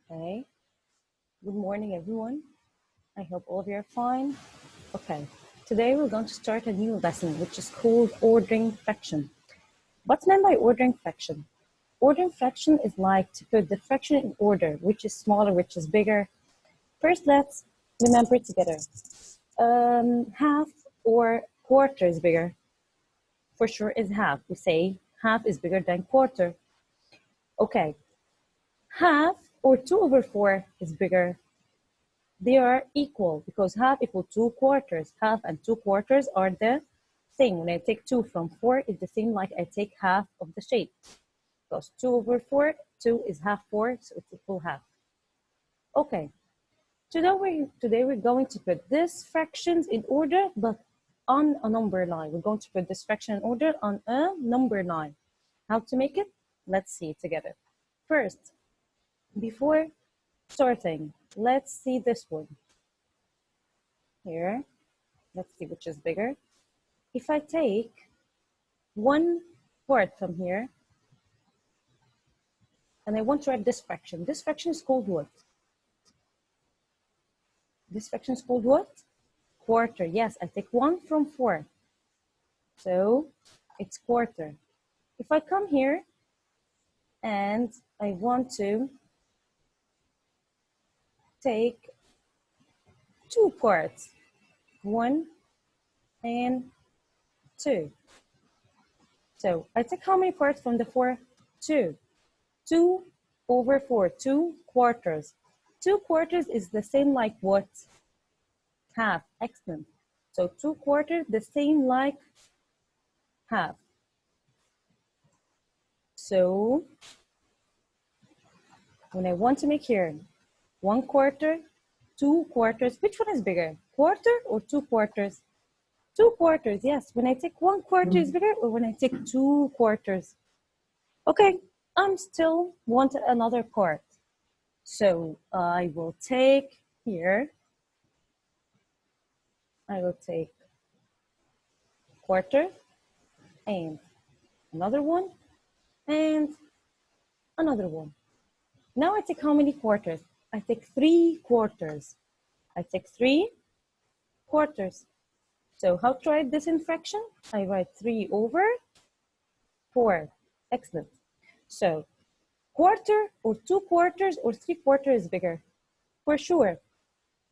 Okay. Good morning, everyone. I hope all of you are fine. Okay. Today we're going to start a new lesson, which is called ordering fraction. What's meant by ordering fraction? Ordering fraction is like to put the fraction in order, which is smaller, which is bigger. First, let's remember together. Half or quarter is bigger. For sure is half. We say half is bigger than quarter. Okay. Half or 2/4 is bigger. They are equal because half equal 2/4. Half and 2/4 are the same. When I take 2 from 4, it's the same like I take half of the shape. Because 2/4, 2 is half 4, so it's equal half. Okay, today we're going to put these fractions in order, but on a number line. We're going to put this fraction in order on a number line. How to make it? Let's see it together. First, before starting, let's see this one. Here, let's see which is bigger. If I take one part from here, and I want to write this fraction is called what? This fraction is called what? Quarter. Yes, I take 1 from 4. So it's quarter. If I come here and I want to take 2 parts, 1 and 2. So I take how many parts from the 4? 2. 2/4, 2 quarters. 2 quarters is the same like what? Half. Excellent. So 2/4 the same like half. So when I want to make here 1/4, 2/4, which one is bigger? Quarter or 2/4? 2/4, yes. When I take 1/4 is bigger or when I take 2/4? Okay, I'm still want another part. So I will take here, I will take quarter and another one and another one. Now I take how many quarters? I take 3/4. I take 3/4. So how to write this in fraction? I write 3/4. Excellent. So quarter or 2/4 or 3/4 is bigger? For sure.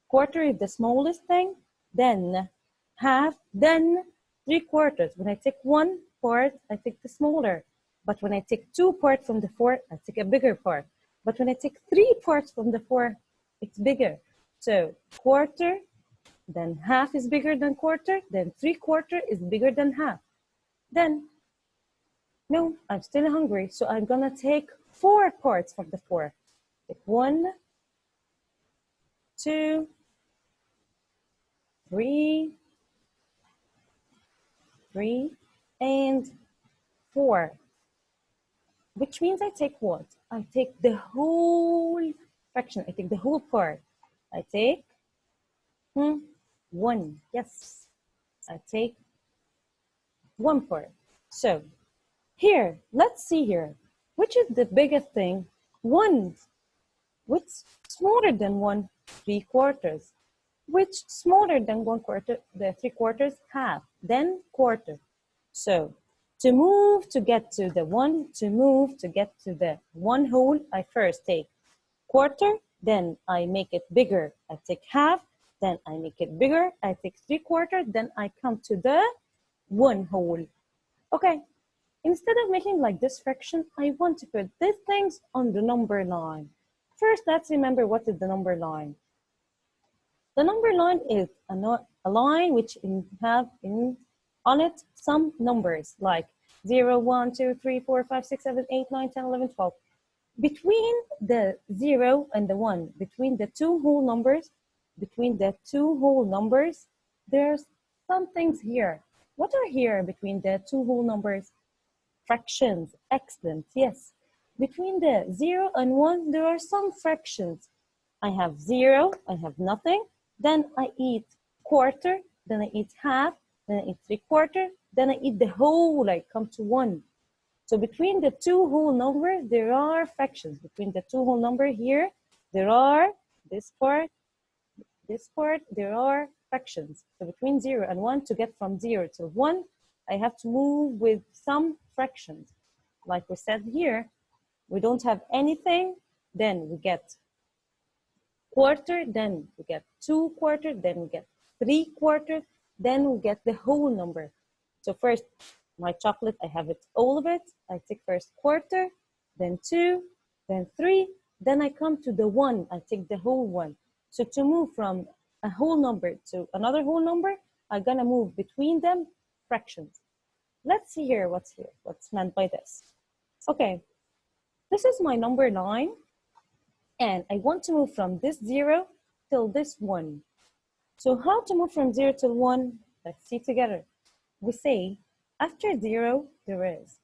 Quarter is the smallest thing, then half, then 3/4. When I take 1 part, I take the smaller. But when I take 2 parts from the 4, I take a bigger part. But when I take 3 parts from the 4, it's bigger. So quarter, then half is bigger than quarter, then 3/4 is bigger than half. Then, no, I'm still hungry, so I'm gonna take 4 parts from the 4. Take 1, 2, 3, and 4. Which means I take what? I take the whole fraction. I take the whole part. I take 1. Yes, I take 1 part. So here, let's see here. Which is the biggest thing? 1. Which smaller than 1? 3/4. Which smaller than 1/4? The 3/4? Half. Then quarter. So to move to get to the 1, to move to get to the 1 whole, I first take quarter, then I make it bigger. I take half, then I make it bigger. I take 3/4, then I come to the 1 whole. Okay, instead of making like this fraction, I want to put these things on the number line. First, let's remember what is the number line. The number line is a line which have on it some numbers like 0, 1, 2, 3, 4, 5, 6, 7, 8, 9, 10, 11, 12. Between the 0 and the 1, between the two whole numbers, there's some things here. What are here between the two whole numbers? Fractions. Excellent. Yes. Between the 0 and 1, there are some fractions. I have 0, I have nothing. Then I eat quarter, then I eat half, then I eat 3/4, then I eat the whole, I come to 1. So between the two whole numbers, there are fractions. Between the two whole number here, there are this part, there are fractions. So between 0 and 1, to get from 0 to 1, I have to move with some fractions. Like we said here, we don't have anything, then we get quarter, then we get 2 quarters, then we get 3 quarters, then we get the whole number. So first, my chocolate, I have it, all of it. I take first quarter, then 2, then 3, then I come to the 1, I take the whole one. So to move from a whole number to another whole number, I'm gonna move between them fractions. Let's see here what's meant by this. Okay, this is my number 9, and I want to move from this 0 till this 1. So how to move from 0 to 1? Let's see together. We say after 0, there is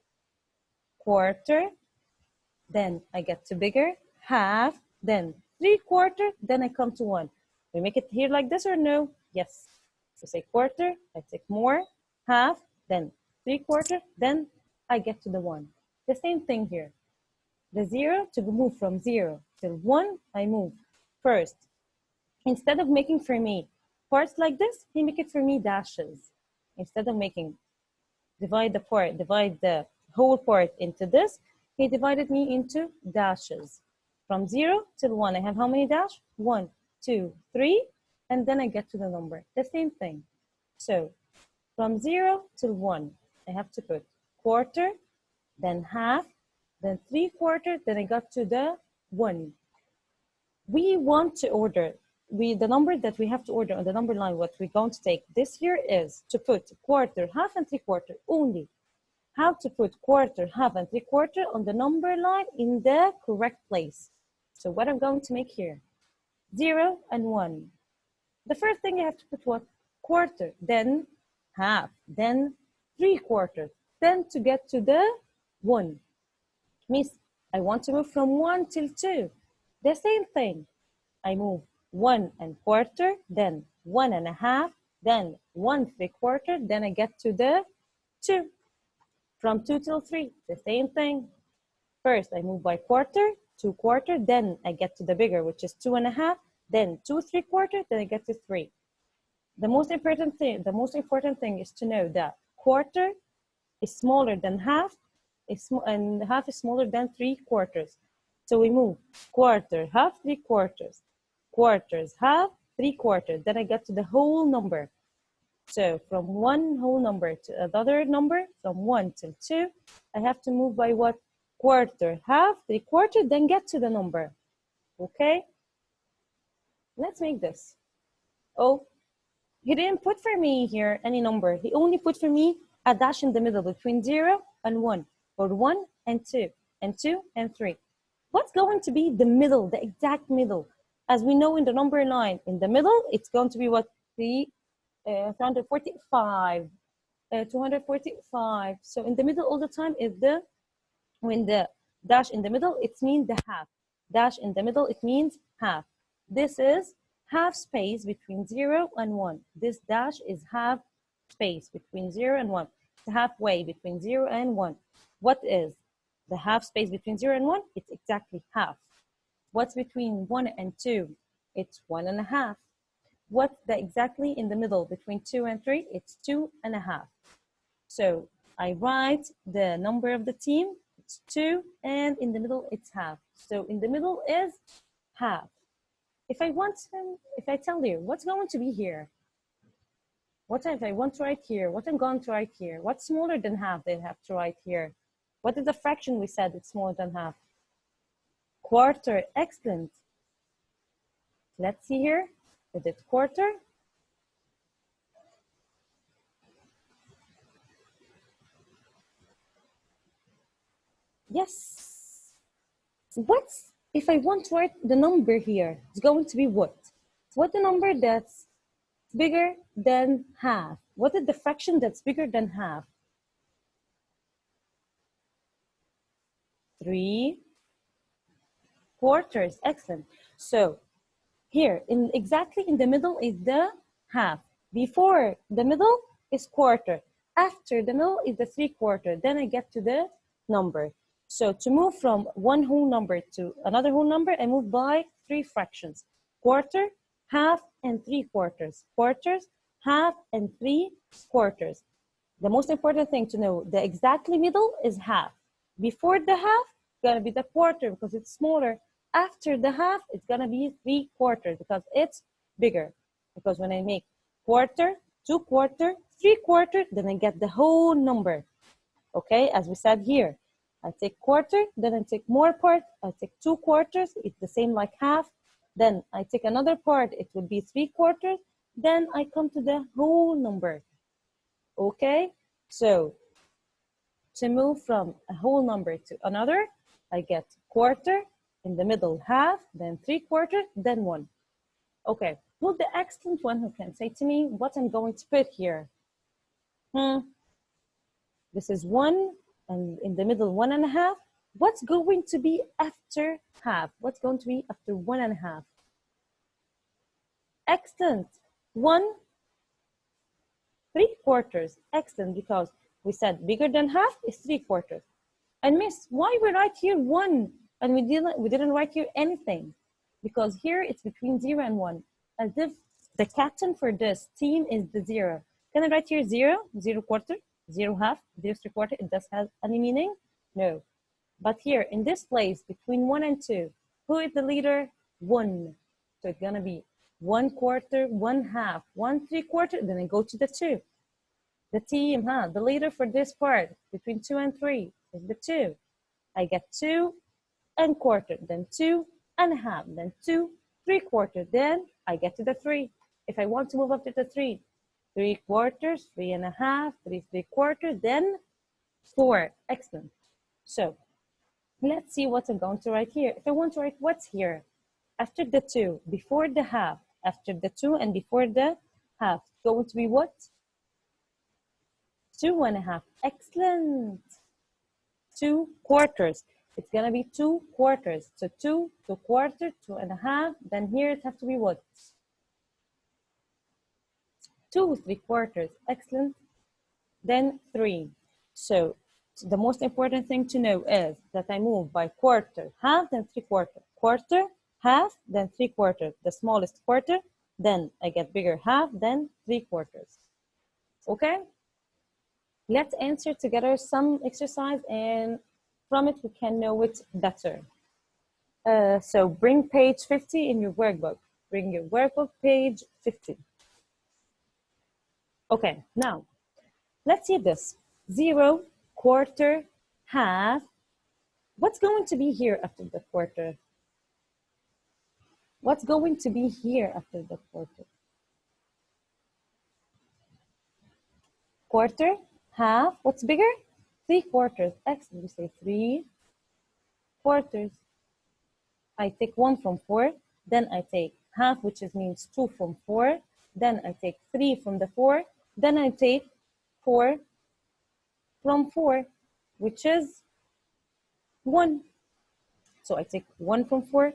quarter, then I get to bigger, half, then 3 quarters, then I come to 1. We make it here like this or no? Yes. So say quarter, I take more, half, then 3 quarters, then I get to the 1. The same thing here. The 0, to move from 0 till 1, I move first. Instead of making for me parts like this, he make it for me dashes. Instead of making, divide the whole part into this, he divided me into dashes. From 0 till 1, I have how many dash? 1, 2, 3, and then I get to the number. The same thing. So from 0 till 1, I have to put quarter, then half, then 3 quarters, then I got to the 1. We want to order, the number that we have to order on the number line, what we're going to take this here is to put quarter, half, and 3 quarters only. How to put quarter, half, and 3 quarters on the number line in the correct place. So what I'm going to make here, 0 and 1. The first thing you have to put what? Quarter, then half, then 3 quarters, then to get to the 1. Means I want to move from 1 till 2. The same thing. I move 1 and quarter, then 1 and a half, then 1 3 quarters, then I get to the 2. From 2 till 3, the same thing. First, I move by quarter, 2 quarters, then I get to the bigger, which is 2 and a half, then 2 3 quarters, then I get to 3. The most important thing is to know that quarter is smaller than half, and half is smaller than 3 quarters. So we move quarter, half, 3 quarters, quarters, half, 3 quarters. Then I get to the whole number. So from one whole number to another number, from 1 till 2, I have to move by what? Quarter, half, 3 quarters, then get to the number. Okay? Let's make this. Oh, he didn't put for me here any number. He only put for me a dash in the middle between 0 and 1, or 1 and 2, and 2 and 3. What's going to be the middle, the exact middle? As we know in the number line, in the middle, it's going to be what? 245. 245. So in the middle all the time is when the dash in the middle, it means the half. Dash in the middle, it means half. This is half space between 0 and 1. This dash is half space between 0 and 1. It's halfway between 0 and 1. What is the half space between 0 and 1? It's exactly half. What's between 1 and 2? It's 1 and a half. What's exactly in the middle between 2 and 3? It's 2 and a half. So I write the number of the team. It's 2, and in the middle it's half. So in the middle is half. If I tell you what's going to be here, what if I want to write here, what I'm going to write here, what's smaller than half they have to write here? What is the fraction we said it's smaller than half? Quarter, excellent. Let's see here, is it quarter? Yes. What's, if I want to write the number here, it's going to be what? What the number that's bigger than half? What is the fraction that's bigger than half? 3 quarters, excellent. So here, exactly in the middle is the half. Before the middle is quarter. After the middle is the 3 quarters. Then I get to the number. So to move from one whole number to another whole number, I move by three fractions: quarter, half, and 3/4. Quarters, half, and 3/4. The most important thing to know, the exactly middle is half. Before the half, it's gonna be the quarter because it's smaller. After the half, it's gonna be 3/4 because it's bigger. Because when I make quarter, 2/4, 3/4, then I get the whole number. Okay, as we said here, I take quarter, then I take more part, I take 2/4, it's the same like half. Then I take another part, it would be 3/4. Then I come to the whole number. Okay, so to move from a whole number to another, I get quarter, in the middle half, then 3/4, then 1. Okay, will the excellent one who can say to me what I'm going to put here? This is 1, and in the middle 1.5. What's going to be after half? What's going to be after 1.5? Excellent. 1/3. Excellent, because we said bigger than half is 3/4. And miss, why we write here 1 and we didn't write here anything? Because here it's between 0 and 1, as if the captain for this team is the 0. Can I write here 0, 0/4, 0 half, 0 3/4? It does have any meaning? No. But here in this place between 1 and 2, who is the leader? 1. So it's gonna be 1/4, 1/2, 1/3, then I go to the 2. The team, the leader for this part between 2 and 3 is the 2. I get 2.25, then 2.5, then 2.75, then I get to the 3. If I want to move up to the 3, 3/4, 3.5, 3/3, then 4. Excellent. So let's see what I'm going to write here. If I want to write what's here, after the 2, before the half, after the 2 and before the half, it's going to be what? 2.5. Excellent. 2/4. It's gonna be 2/4. So 2, 2/4, 2.5. Then here it has to be what? 2.75. Excellent. Then 3. So the most important thing to know is that I move by quarter, half, then 3/4. Quarter, half, then 3/4. The smallest quarter, then I get bigger half, then 3/4. Okay? Let's answer together some exercise, and from it we can know it better. So bring page 50 in your workbook. Bring your workbook, page 50. Okay, now let's see this. 0, quarter, half. What's going to be here after the quarter? What's going to be here after the quarter? Quarter, half. What's bigger? 3/4. Excellent. We say 3/4. I take 1 from 4. Then I take half, which means 2 from 4. Then I take 3 from the 4. Then I take 4 from 4, which is 1. So I take 1 from 4.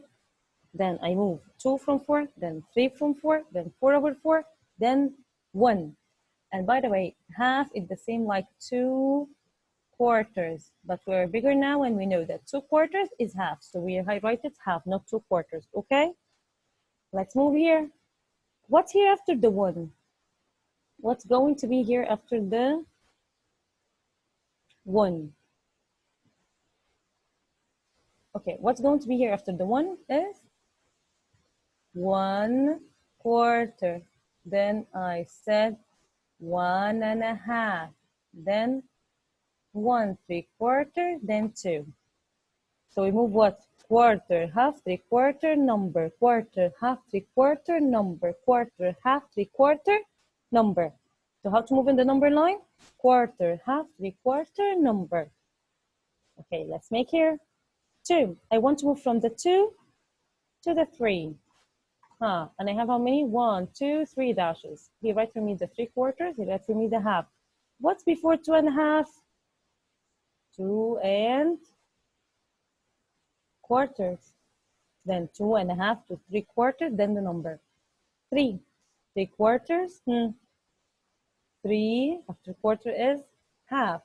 Then I move 2 from 4. Then 3 from 4. Then 4/4. Then 1. And by the way, half is the same like 2/4, but we're bigger now and we know that 2/4 is half. So we write it half, not 2/4, okay? Let's move here. What's here after the 1? What's going to be here after the 1? Okay, what's going to be here after the 1 is 1/4. Then I said 1.5, then 1/3, then 2. So we move what? Quarter, half, 3/4, number, quarter, half, 3/4, number, quarter, half, 3/4, number. So how to move in the number line? Quarter, half, 3/4, number. Okay, let's make here 2. I want to move from the 2 to the 3. And I have how many? 1, 2, 3 dashes. He writes for me the 3/4, he writes for me the half. What's before 2.5? 2.25. Then 2.5 to 3/4, then the number 3. 3/4, 3 after quarter is half.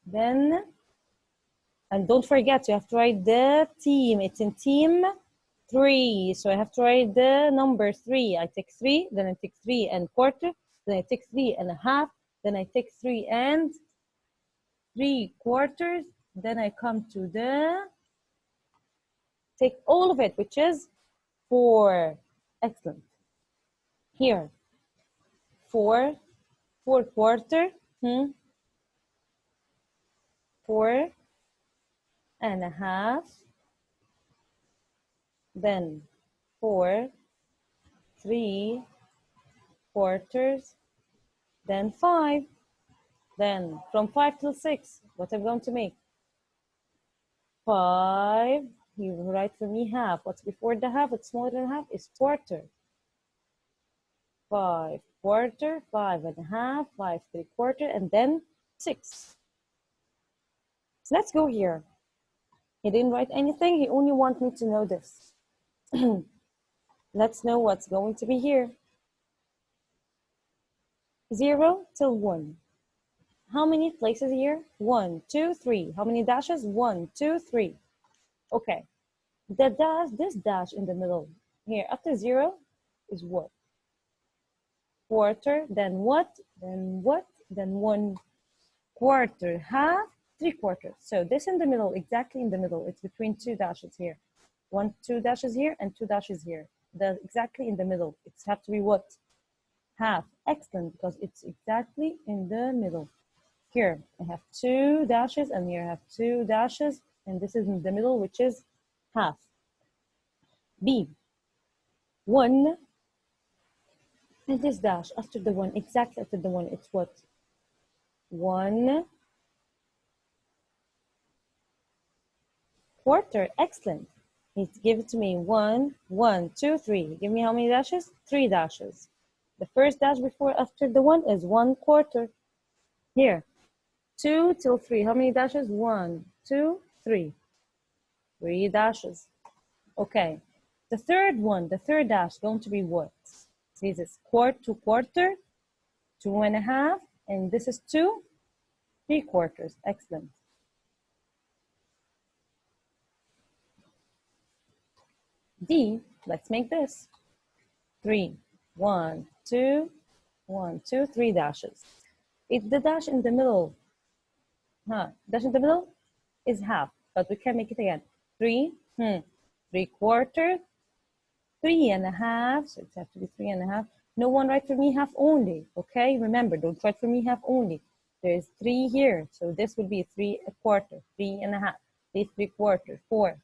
Then, and don't forget, you have to write the team. It's in team 3. So I have to write the number 3. I take 3, then I take 3 and quarter, then I take 3 and a half, then I take 3 and 3/4, then I come to the, take all of it, which is 4. Excellent. Here, 4, 4/4, 4 and a half, then 4, 3/4, then 5, then from 5 till 6, what I'm going to make? 5, you write for me half. What's before the half? What's smaller than half is quarter. 5/4, 5 and a half, 5/3/4, and then 6. So let's go here. He didn't write anything. He only wants me to know this. Let's know what's going to be here. 0 till 1. How many places here? 1, 2, 3. How many dashes? 1, 2, 3. Okay. The dash, this dash in the middle here after 0 is what? Quarter, then what? Then what? Then 1/4, half, 3/4. So this in the middle, exactly in the middle. It's between 2 dashes here. 2 dashes here and 2 dashes here. That's exactly in the middle. It's have to be what? Half. Excellent, because it's exactly in the middle. Here I have 2 dashes and here I have 2 dashes, and this is in the middle, which is half. B, 1, and this dash after the 1, exactly after the 1, it's what? 1/4. Excellent. Give it to me. 1, 1, 2, 3. Give me how many dashes? 3 dashes. The first dash before after the 1 is 1/4. Here, 2 till 3. How many dashes? 1, 2, 3. 3 dashes. Okay. The third one, the third dash, going to be what? This is quarter, 2 and a half, and this is 2 3/4. Excellent. D, let's make this 3, 1, 2, 1, 2, 3 dashes. If the dash in the middle, dash in the middle is half, but we can make it again. 3, 3/4, 3 and a half, so it has to be 3 and a half. No one write for me half only, okay? Remember, don't write for me half only. There is 3 here, so this would be 3/4, 3 and a half, 3/3/4, 4,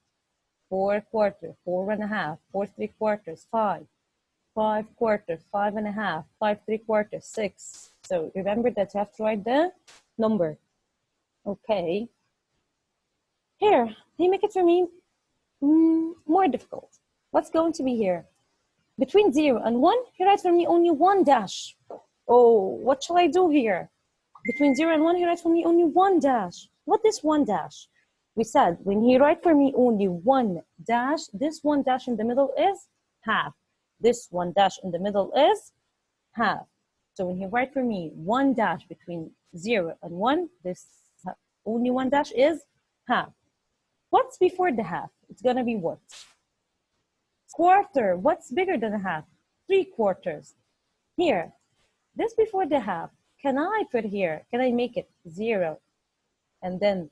4/4, 4 and a half, 4/3/4, 5, 5/4, 5 and a half, 5/3/4, 6. So remember that you have to write the number. Okay. Here, they make it for me more difficult. What's going to be here? Between 0 and 1, he writes for me only 1 dash. Oh, what shall I do here? Between 0 and 1, he writes for me only 1 dash. What is 1 dash? We said when he writes for me only 1 dash, this 1 dash in the middle is half. This 1 dash in the middle is half. So when he writes for me 1 dash between 0 and 1, this only 1 dash is half. What's before the half? It's going to be what? Quarter. What's bigger than a half? 3/4. Here, this before the half, can I put here? Can I make it 0 and then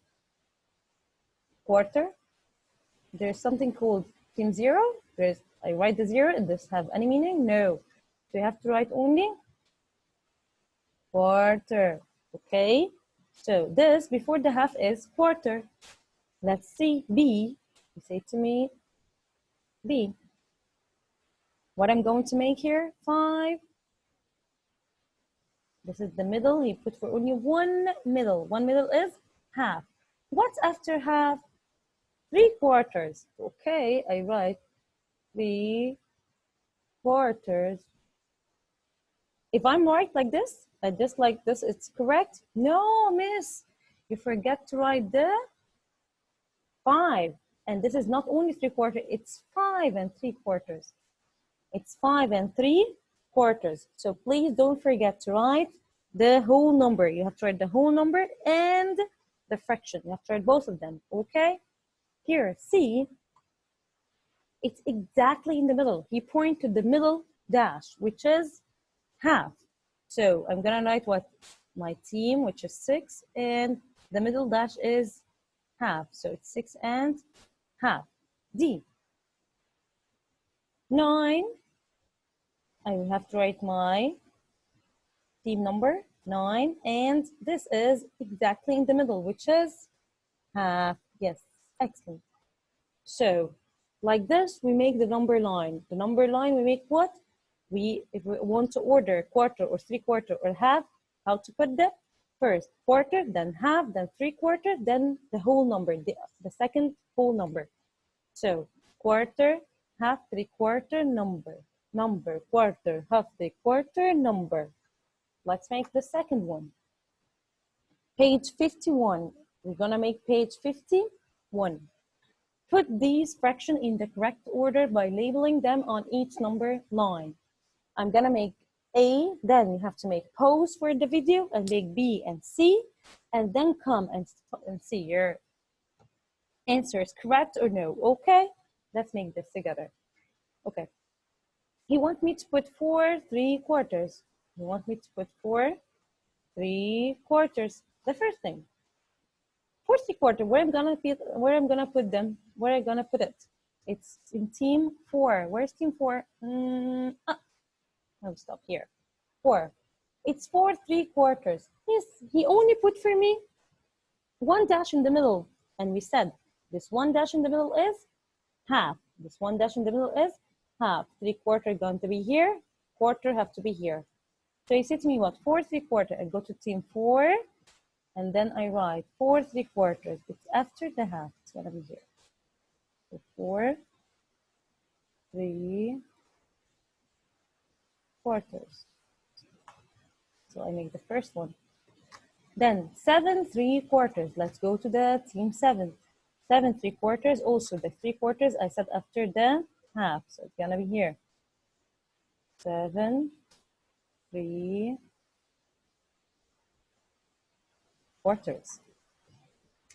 quarter? There's something called team 0. I write the 0 and this have any meaning? No. So you have to write only quarter. Okay. So this before the half is quarter. Let's see. B. You say to me, B. What I'm going to make here? 5. This is the middle. He put for only one middle. One middle is half. What's after half? 3/4. Okay, I write 3/4. If I'm right like this, just like this, it's correct. No, miss, you forget to write the 5. And this is not only 3/4, it's 5 3/4. It's 5 3/4. So please don't forget to write the whole number. You have to write the whole number and the fraction. You have to write both of them, okay? Here, C, It's exactly in the middle. He pointed to the middle dash, which is half. So I'm gonna write what my team, which is 6, and the middle dash is half. So it's 6 and half. D. 9. I will have to write my team number 9, and this is exactly in the middle, which is half. Yes, excellent. So like this, we make the number line. The number line, we make what? If we want to order quarter or 3/4 or half, how to put that? First quarter, then half, then 3/4, then the whole number, the second whole number. So quarter, half, 3/4, number, quarter, half, 3/4, number. Let's make the second one. Page 51. We're gonna make page 51. Put these fractions in the correct order by labeling them on each number line. I'm gonna make A, then you have to make pause for the video and make B and C, and then come and see your answer is correct or no. Okay, let's make this together. Okay, he wants me to put 4 3/4. He wants me to put 4 3/4. The first thing, 4 3/4. Where I'm gonna put them? Where I'm gonna put it? It's in team 4. Where's team 4? I'll stop here. 4. It's 4 3/4. Yes, he only put for me one dash in the middle, and we said this one dash in the middle is half. This one dash in the middle is half. 3/4 going to be here. Quarter have to be here. So you say to me what? 4 3/4. I go to team 4, and then I write 4 3/4. It's after the half. It's gonna be here. So 4 3/4. So I make the first one. Then 7 3/4. Let's go to the team 7. 7 3/4. Also the 3/4 I said after the half. So it's gonna be here. 7 3/4.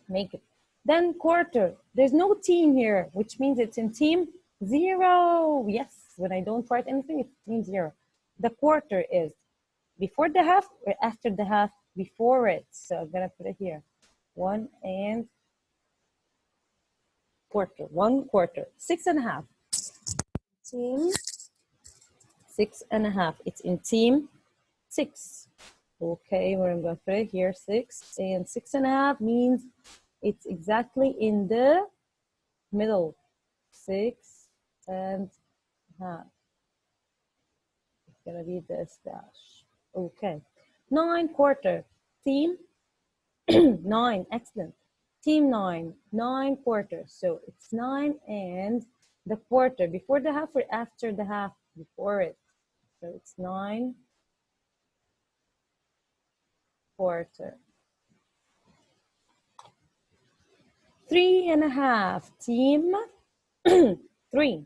Make it. Then quarter. There's no team here, which means it's in team 0. Yes, when I don't write anything, it means 0. The quarter is before the half or after the half? Before it. So I'm gonna put it here. 1 and quarter. 1/4. 6 and a half. Team 6 and a half. It's in team 6. Okay, where I'm gonna put it here, 6 and 6 and a half means it's exactly in the middle. 6 and a half. It's gonna be this dash. Okay. 9/4. Team 9. Excellent. Team 9. 9/4. So it's 9 and the quarter. Before the half or after the half? Before it. So it's 9/4. 3 and a half. Team 3.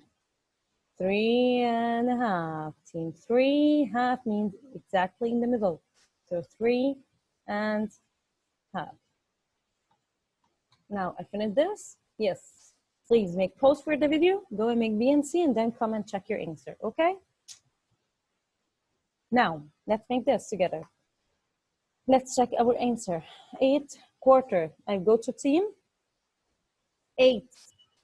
3 and a half. Team 3. Half means exactly in the middle. So 3 and half. Now I finished this. Yes. Please make pause for the video. Go and make B and C, and then come and check your answer. Okay. Now let's make this together. Let's check our answer. 8/4. I go to team 8.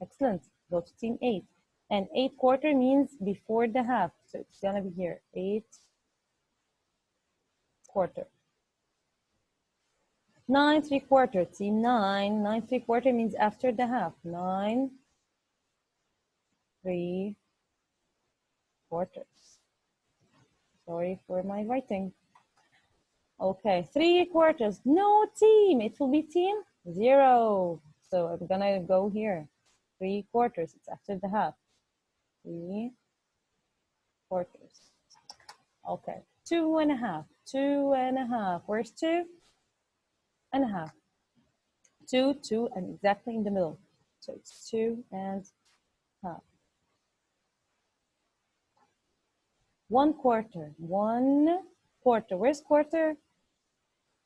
Excellent. Go to team 8. And 8/4 means before the half. So it's gonna be here. 8/4. 9 3/4. Team 9. 9 3/4 means after the half. 9 3/4. Sorry for my writing. Okay, 3/4. No team. It will be team 0. So I'm gonna go here. 3/4. It's after the half. 3/4. Okay. 2 and a half. 2 and a half. Where's 2 and a half? 2, 2, and exactly in the middle. So it's 2 and a half. 1/4. 1/4. Where's quarter?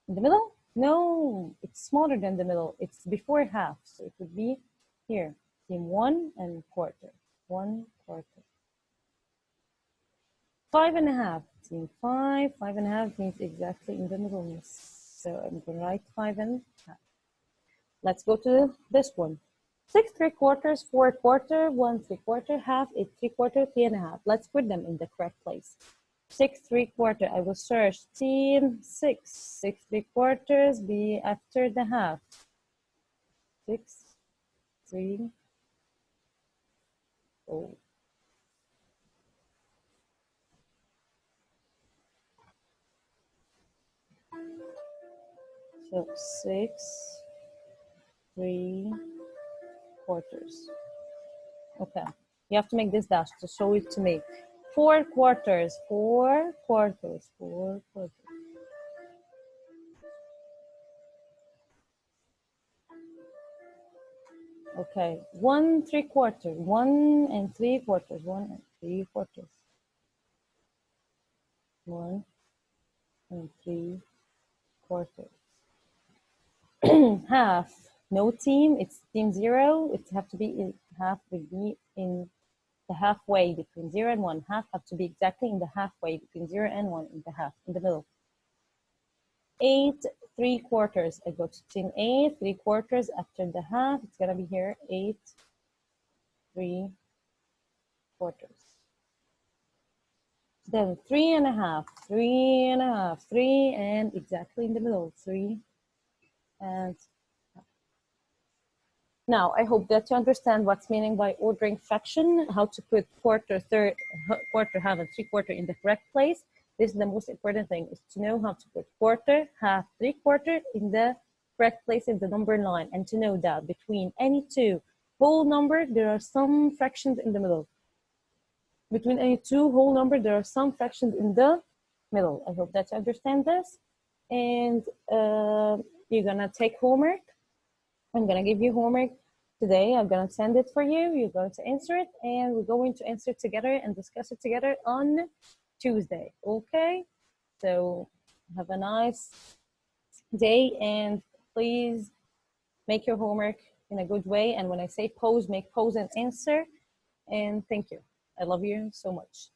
In the middle? No, it's smaller than the middle. It's before half. So it would be here. Team 1 and quarter. 1 quarter. 5.5 means 5.5 means exactly in the middle. So I'm going to write 5.5. Let's go to this one. 6 3/4, 4 quarter, 1 3/4, half, 8 3/4, 3.5. Let's put them in the correct place. 6 3/4, I will search team 6. 6 3/4 be after the half. 6 3 4. So 6 3/4. Okay, you have to make this dash to show it to me. 4 quarters, 4 quarters, 4 quarters. Okay, 1 3/4, 1 and 3/4, 1 and 3/4. 1 and 3/4. Half, no team, it's team 0. It have to be in half, would be in the halfway between 0 and 1. Half have to be exactly in the halfway between 0 and 1, in the half, in the middle. 8 3/4. I go to team 8, 3/4 after the half. It's gonna be here 8 3/4. Then 3.5, 3.5, 3 and exactly in the middle, 3 and now I hope that you understand what's meaning by ordering fraction, how to put quarter, third, quarter, half, and 3/4 in the correct place. This is the most important thing, is to know how to put quarter, half, 3/4 in the correct place in the number line, and to know that between any two whole number, there are some fractions in the middle. Between any two whole number, there are some fractions in the middle. I hope that you understand this. And you're gonna take homework. I'm gonna give you homework today. I'm gonna send it for you. You're going to answer it, and we're going to answer it together and discuss it together on Tuesday. Okay? So have a nice day, and please make your homework in a good way. And when I say pose, make pose and answer. And thank you. I love you so much.